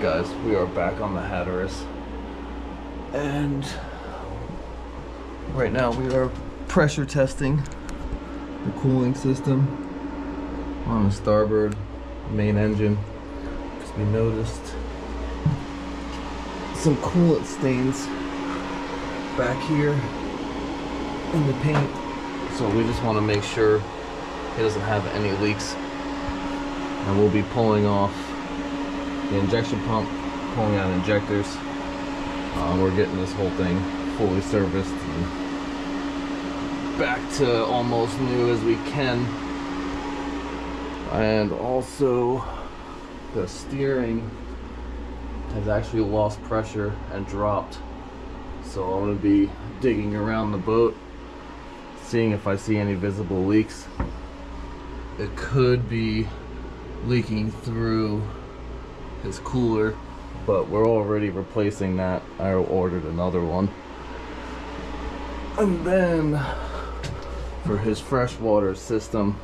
guys, we are back on the Hatteras, and right now we are pressure testing the cooling system on the starboard main engine, because we noticed some coolant stains back here in the paint, so we just want to make sure it doesn't have any leaks. And we'll be pulling off the injection pump, pulling out injectors. We're getting this whole thing fully serviced and back to almost new as we can. And also the steering has actually lost pressure and dropped, so I'm going to be digging around the boat, seeing if I see any visible leaks. It could be leaking through his cooler, but we're already replacing that. I ordered another one. And then for his freshwater system,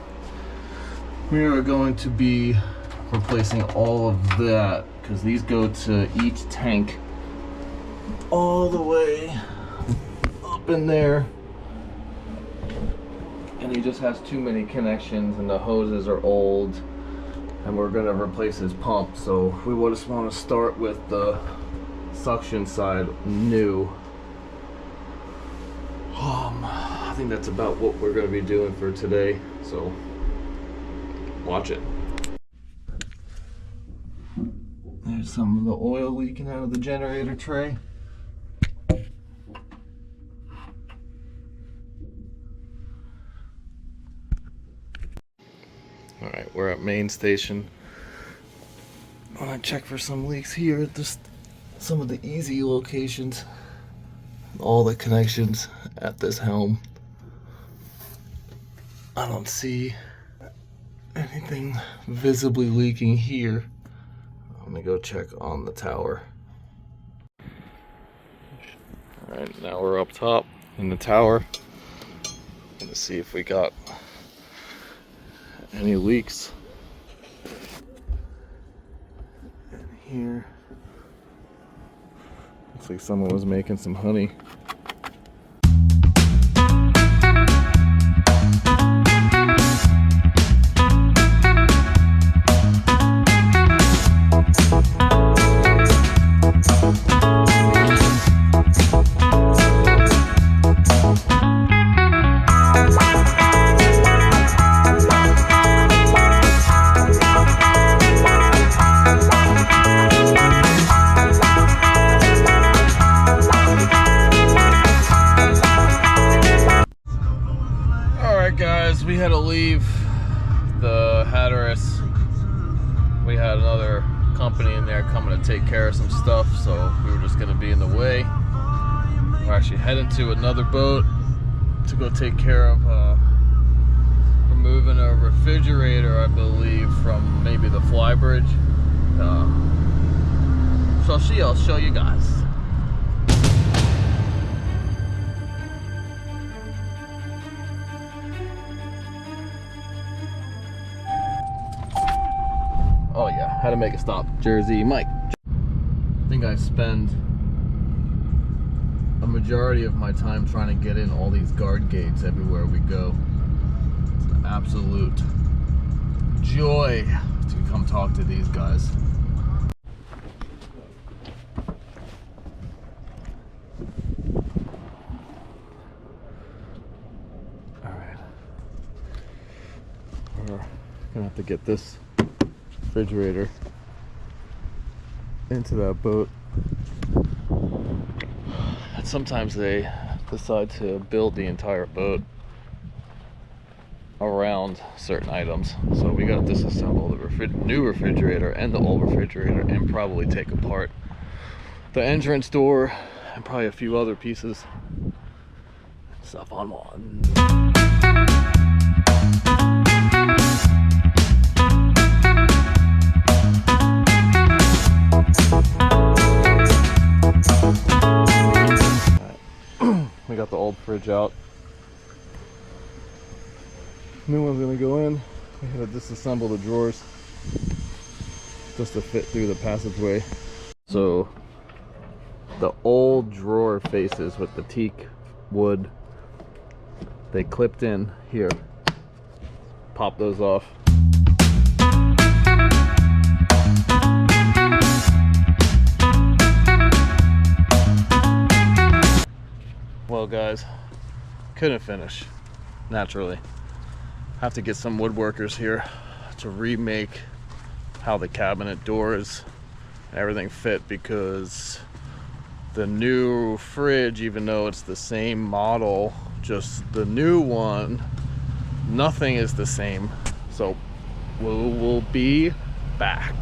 we are going to be replacing all of that, because these go to each tank all the way up in there, and he just has too many connections and the hoses are old, and we're gonna replace his pump. So we just want to start with the suction side new. I think that's about what we're gonna be doing for today, so watch it. There's some of the oil leaking out of the generator tray. Alright, we're at main station. I'm gonna check for some leaks here at just some of the easy locations. All the connections at this helm. I don't see anything visibly leaking here. I'm gonna go check on the tower. Alright, now we're up top in the tower. Gonna see if we got any leaks. And here, looks like someone was making some honey. We had to leave the Hatteras. We had another company in there coming to take care of some stuff, so we were just going to be in the way. We're actually heading to another boat to go take care of removing a refrigerator, I believe, from maybe the fly bridge. So I'll show you guys. Oh yeah, how to make a stop. Jersey Mike. I think I spend a majority of my time trying to get in all these guard gates everywhere we go. It's an absolute joy to come talk to these guys. Alright. We're gonna have to get this refrigerator into that boat. And sometimes they decide to build the entire boat around certain items, so we got to disassemble the new refrigerator and the old refrigerator, and probably take apart the entrance door and probably a few other pieces and stuff on one. We got the old fridge out. New one's gonna go in. We had to disassemble the drawers. just to fit through the passageway. So the old drawer faces with the teak wood, they clipped in here. Pop those off. Well guys, couldn't finish, naturally. Have to get some woodworkers here to remake how the cabinet doors and everything fit, because the new fridge, even though it's the same model, just the new one, nothing is the same. So we'll be back.